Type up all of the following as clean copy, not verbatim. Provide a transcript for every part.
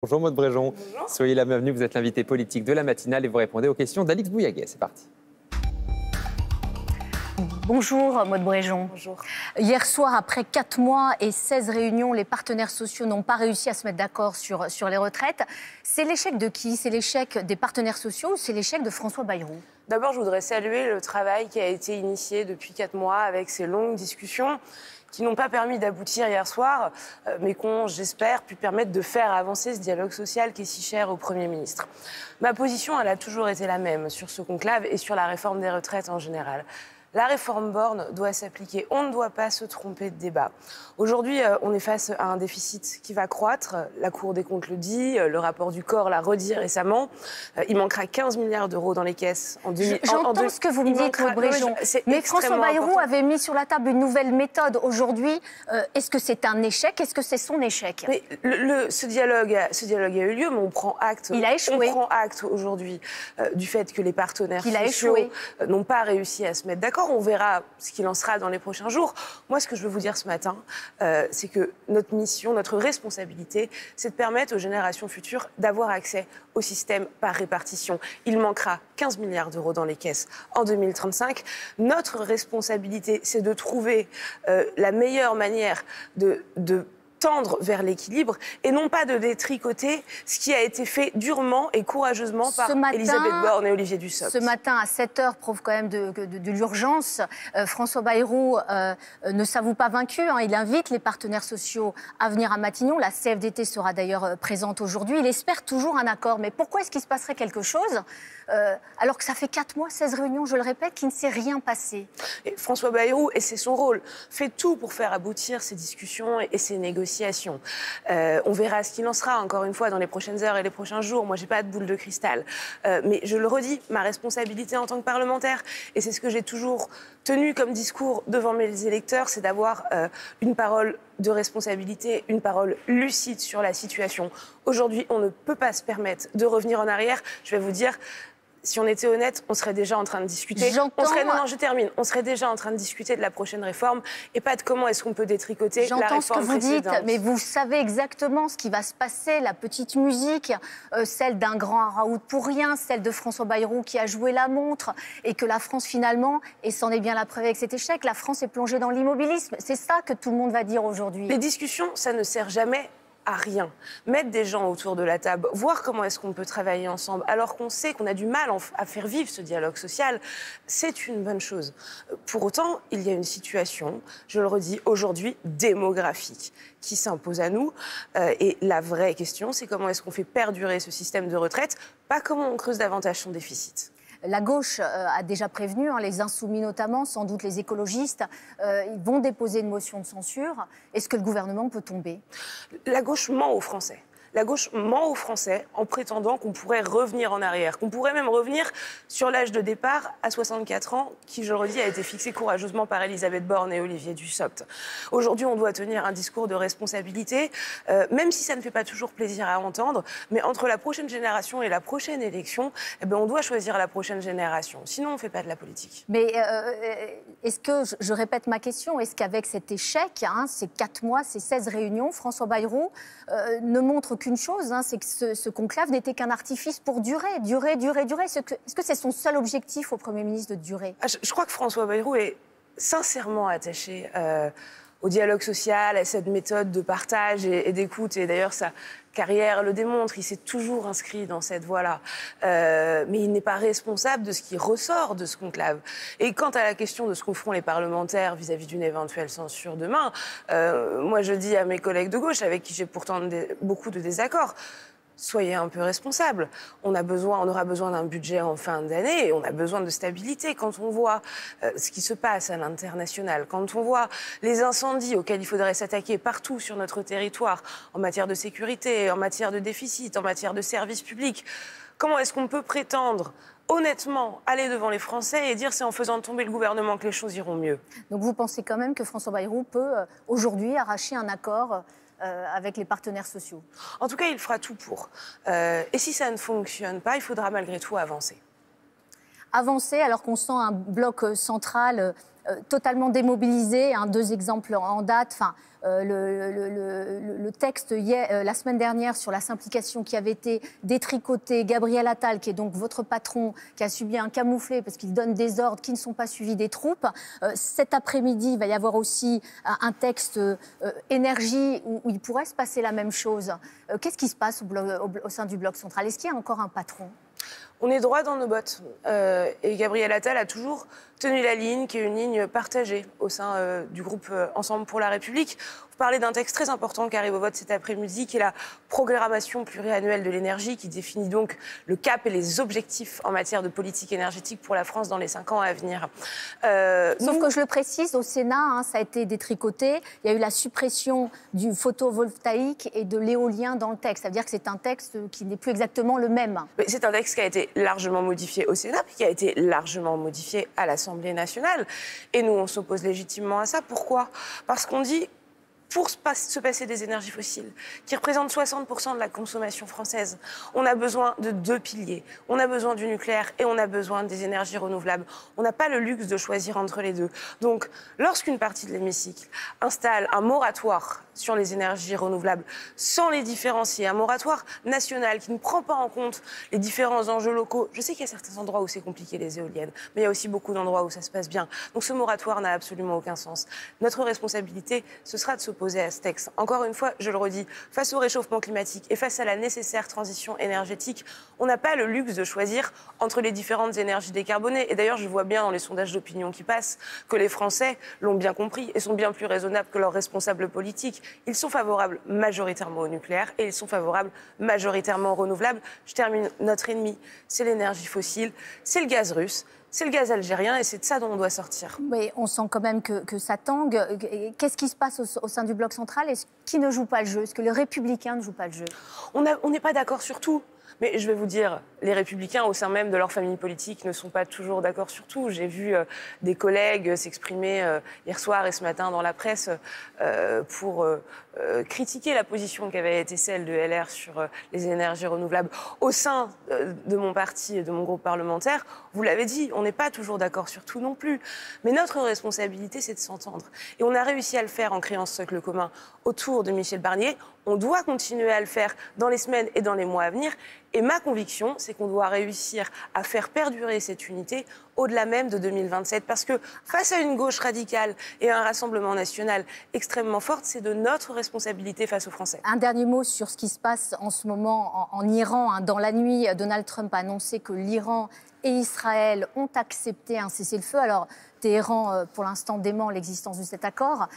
Bonjour Maude Bréjon, Bonjour. Soyez la bienvenue, vous êtes l'invité politique de la matinale et vous répondez aux questions d'Alix Bouillaguet. C'est parti. Bonjour Maude Bréjon. Bonjour. Hier soir, après 4 mois et 16 réunions, les partenaires sociaux n'ont pas réussi à se mettre d'accord sur les retraites. C'est l'échec de qui? C'est l'échec des partenaires sociaux ou c'est l'échec de François Bayrou? D'abord, je voudrais saluer le travail qui a été initié depuis 4 mois avec ces longues discussions qui n'ont pas permis d'aboutir hier soir, mais qui ont, j'espère, pu permettre de faire avancer ce dialogue social qui est si cher au Premier ministre. Ma position, elle a toujours été la même sur ce conclave et sur la réforme des retraites en général. La réforme Borne doit s'appliquer. On ne doit pas se tromper de débat. Aujourd'hui, on est face à un déficit qui va croître. La Cour des comptes le dit, le rapport du corps l'a redit récemment. Il manquera 15 milliards d'euros dans les caisses en 2000. J'entends ce que vous me dites, Maude Bréjon. Mais François Bayrou avait mis sur la table une nouvelle méthode aujourd'hui. Est-ce que c'est un échec? Est-ce que c'est son échec? Mais ce dialogue a eu lieu, mais on prend acte. Il a échoué. On prend acte aujourd'hui du fait que les partenaires Il a sociaux échoué. N'ont pas réussi à se mettre d'accord. On verra ce qu'il en sera dans les prochains jours. Moi, ce que je veux vous dire ce matin, c'est que notre mission, notre responsabilité, c'est de permettre aux générations futures d'avoir accès au système par répartition. Il manquera 15 milliards d'euros dans les caisses en 2035. Notre responsabilité, c'est de trouver la meilleure manière de tendre vers l'équilibre et non pas de détricoter ce qui a été fait durement et courageusement par Elisabeth Borne et Olivier Dussopt. Ce matin, à 7h, prouve quand même de l'urgence. François Bayrou ne s'avoue pas vaincu. Il invite les partenaires sociaux à venir à Matignon. La CFDT sera d'ailleurs présente aujourd'hui. Il espère toujours un accord. Mais pourquoi est-ce qu'il se passerait quelque chose alors que ça fait 4 mois, 16 réunions, je le répète, qu'il ne s'est rien passé? Et François Bayrou, et c'est son rôle, fait tout pour faire aboutir ces discussions et ces négociations. On verra ce qu'il en sera, encore une fois, dans les prochaines heures et les prochains jours. Moi, j'ai pas de boule de cristal. Mais je le redis, ma responsabilité en tant que parlementaire, et c'est ce que j'ai toujours tenu comme discours devant mes électeurs, c'est d'avoir une parole de responsabilité, une parole lucide sur la situation. Aujourd'hui, on ne peut pas se permettre de revenir en arrière. Je vais vous dire, si on était honnête, on serait déjà en train de discuter. Je termine. On serait déjà en train de discuter de la prochaine réforme et pas de comment est-ce qu'on peut détricoter la réforme précédente. J'entends ce que vous dites, mais vous savez exactement ce qui va se passer. La petite musique, celle d'un grand Raoult pour rien, celle de François Bayrou qui a joué la montre et que la France finalement, et c'en est bien la preuve avec cet échec, la France est plongée dans l'immobilisme. C'est ça que tout le monde va dire aujourd'hui. Les discussions, ça ne sert jamais à rien. Mettre des gens autour de la table, voir comment est-ce qu'on peut travailler ensemble, alors qu'on sait qu'on a du mal à faire vivre ce dialogue social, c'est une bonne chose. Pour autant, il y a une situation, je le redis aujourd'hui, démographique, qui s'impose à nous. Et la vraie question, c'est comment est-ce qu'on fait perdurer ce système de retraite, pas comment on creuse davantage son déficit. La gauche a déjà prévenu, les insoumis notamment, sans doute les écologistes, ils vont déposer une motion de censure. Est-ce que le gouvernement peut tomber? La gauche ment aux Français. La gauche ment aux Français en prétendant qu'on pourrait revenir en arrière, qu'on pourrait même revenir sur l'âge de départ à 64 ans, qui, je le redis, a été fixé courageusement par Elisabeth Borne et Olivier Dussopt. Aujourd'hui, on doit tenir un discours de responsabilité, même si ça ne fait pas toujours plaisir à entendre, mais entre la prochaine génération et la prochaine élection, on doit choisir la prochaine génération. Sinon, on ne fait pas de la politique. Mais est-ce que, je répète ma question, est-ce qu'avec cet échec, ces 4 mois, ces 16 réunions, François Bayrou ne montre qu'une chose, c'est que ce conclave n'était qu'un artifice pour durer. Est-ce que c'est son seul objectif au Premier ministre de durer? Je crois que François Bayrou est sincèrement attaché au dialogue social, à cette méthode de partage et d'écoute. Et d'ailleurs, sa carrière le démontre, il s'est toujours inscrit dans cette voie-là. Mais il n'est pas responsable de ce qui ressort de ce conclave. Et quant à la question de ce qu'en feront les parlementaires vis-à-vis d'une éventuelle censure demain, moi je dis à mes collègues de gauche, avec qui j'ai pourtant beaucoup de désaccords, soyez un peu responsables. On aura besoin d'un budget en fin d'année et on a besoin de stabilité. Quand on voit ce qui se passe à l'international, quand on voit les incendies auxquels il faudrait s'attaquer partout sur notre territoire, en matière de sécurité, en matière de déficit, en matière de services publics, comment est-ce qu'on peut prétendre honnêtement aller devant les Français et dire c'est en faisant tomber le gouvernement que les choses iront mieux? Donc vous pensez quand même que François Bayrou peut aujourd'hui arracher un accord avec les partenaires sociaux? En tout cas, il fera tout pour. Et si ça ne fonctionne pas, il faudra malgré tout avancer. Avancer alors qu'on sent un bloc central totalement démobilisés. Hein, 2 exemples en date. Enfin, le texte la semaine dernière sur la simplification qui avait été détricoté, Gabriel Attal, qui est donc votre patron, qui a subi un camouflet parce qu'il donne des ordres qui ne sont pas suivis des troupes. Cet après-midi, il va y avoir aussi un texte énergie où il pourrait se passer la même chose. Qu'est-ce qui se passe au sein du bloc central? Est-ce qu'il y a encore un patron? On est droit dans nos bottes. Et Gabriel Attal a toujours tenu la ligne, qui est une ligne partagée au sein du groupe Ensemble pour la République. Vous parlez d'un texte très important qui arrive au vote cet après-midi, qui est la programmation pluriannuelle de l'énergie, qui définit donc le cap et les objectifs en matière de politique énergétique pour la France dans les 5 ans à venir. Sauf que je le précise, au Sénat, hein, ça a été détricoté. Il y a eu la suppression du photovoltaïque et de l'éolien dans le texte. Ça veut dire que c'est un texte qui n'est plus exactement le même. C'est un texte qui a été largement modifié au Sénat, puis qui a été largement modifié à l'Assemblée nationale. Et nous, on s'oppose légitimement à ça. Pourquoi? Parce qu'on dit, pour se passer des énergies fossiles, qui représentent 60% de la consommation française, on a besoin de 2 piliers. On a besoin du nucléaire et on a besoin des énergies renouvelables. On n'a pas le luxe de choisir entre les deux. Donc, lorsqu'une partie de l'hémicycle installe un moratoire sur les énergies renouvelables, sans les différencier, un moratoire national qui ne prend pas en compte les différents enjeux locaux. Je sais qu'il y a certains endroits où c'est compliqué, les éoliennes, mais il y a aussi beaucoup d'endroits où ça se passe bien. Donc ce moratoire n'a absolument aucun sens. Notre responsabilité, ce sera de s'opposer à ce texte. Encore une fois, je le redis, face au réchauffement climatique et face à la nécessaire transition énergétique, on n'a pas le luxe de choisir entre les différentes énergies décarbonées. Et d'ailleurs, je vois bien dans les sondages d'opinion qui passent que les Français l'ont bien compris et sont bien plus raisonnables que leurs responsables politiques. Ils sont favorables majoritairement au nucléaire et ils sont favorables majoritairement aux renouvelables. Je termine. Notre ennemi, c'est l'énergie fossile, c'est le gaz russe, c'est le gaz algérien et c'est de ça dont on doit sortir. Mais on sent quand même que ça tangue. Qu'est-ce qui se passe au sein du bloc central? Est-ce qui ne joue pas le jeu? Est-ce que les Républicains ne jouent pas le jeu? On n'est pas d'accord sur tout. Mais je vais vous dire, les Républicains, au sein même de leur famille politique, ne sont pas toujours d'accord sur tout. J'ai vu des collègues s'exprimer hier soir et ce matin dans la presse pour critiquer la position qui avait été celle de LR sur les énergies renouvelables. Au sein de mon parti et de mon groupe parlementaire, vous l'avez dit, on n'est pas toujours d'accord sur tout non plus. Mais notre responsabilité, c'est de s'entendre. Et on a réussi à le faire en créant ce socle commun autour de Michel Barnier. On doit continuer à le faire dans les semaines et dans les mois à venir. Et ma conviction, c'est qu'on doit réussir à faire perdurer cette unité au-delà même de 2027. Parce que face à une gauche radicale et à un rassemblement national extrêmement fort, c'est de notre responsabilité face aux Français. Un dernier mot sur ce qui se passe en ce moment en Iran. Hein. Dans la nuit, Donald Trump a annoncé que l'Iran et Israël ont accepté un cessez-le-feu. Alors, Téhéran, pour l'instant, dément l'existence de cet accord.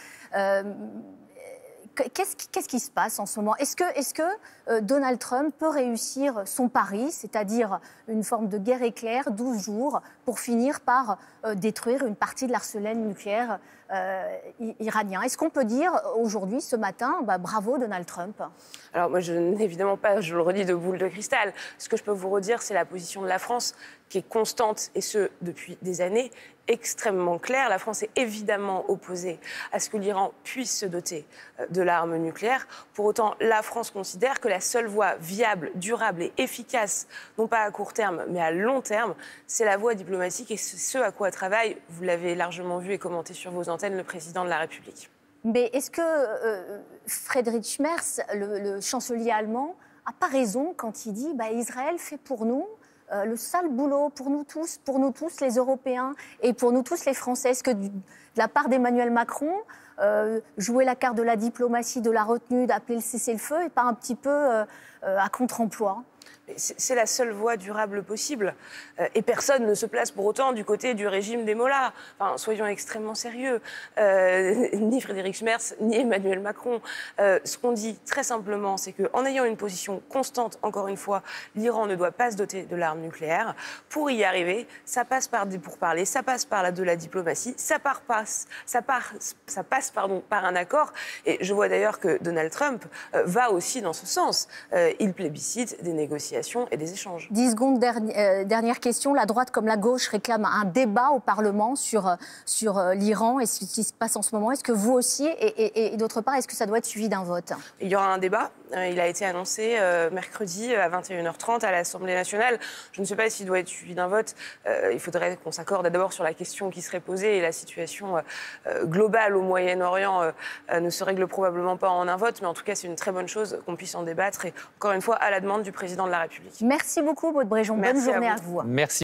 Qu'est-ce qui se passe en ce moment? Est-ce que Donald Trump peut réussir son pari, c'est-à-dire une forme de guerre éclair, 12 jours, pour finir par détruire une partie de l'arsenal nucléaire iranien? Est-ce qu'on peut dire aujourd'hui, ce matin, bravo Donald Trump? Alors moi, je n'ai évidemment pas, je le redis, de boule de cristal. Ce que je peux vous redire, c'est la position de la France, qui est constante, et ce, depuis des années, extrêmement claire. La France est évidemment opposée à ce que l'Iran puisse se doter de l'arme nucléaire. Pour autant, la France considère que la seule voie viable, durable et efficace, non pas à court terme, mais à long terme, c'est la voie diplomatique et c'est ce à quoi travaille, vous l'avez largement vu et commenté sur vos antennes, le président de la République. Mais est-ce que Friedrich Merz, le chancelier allemand, n'a pas raison quand il dit Israël fait pour nous le sale boulot pour nous tous les Européens et pour nous tous les Français? Est-ce que de la part d'Emmanuel Macron, jouer la carte de la diplomatie, de la retenue, d'appeler le cessez-le-feu n'est pas un petit peu à contre-emploi? C'est la seule voie durable possible. Et personne ne se place pour autant du côté du régime des mollahs. Enfin, soyons extrêmement sérieux. Ni Friedrich Merz, ni Emmanuel Macron. Ce qu'on dit très simplement, c'est qu'en ayant une position constante, encore une fois, l'Iran ne doit pas se doter de l'arme nucléaire. Pour y arriver, ça passe par des pourparlers, ça passe par de la diplomatie, ça passe par un accord. Et je vois d'ailleurs que Donald Trump va aussi dans ce sens. il plébiscite des négociations et des échanges. 10 secondes, dernière question. La droite comme la gauche réclament un débat au Parlement sur l'Iran et ce qui se passe en ce moment. Est-ce que vous aussi, et d'autre part, est-ce que ça doit être suivi d'un vote? Il y aura un débat. Il a été annoncé mercredi à 21h30 à l'Assemblée nationale. Je ne sais pas s'il doit être suivi d'un vote. Il faudrait qu'on s'accorde d'abord sur la question qui serait posée, et la situation globale au Moyen-Orient ne se règle probablement pas en un vote, mais en tout cas c'est une très bonne chose qu'on puisse en débattre, et encore une fois à la demande du président de la République. Merci beaucoup, Maud Bréjon. Bonne journée à vous. Merci.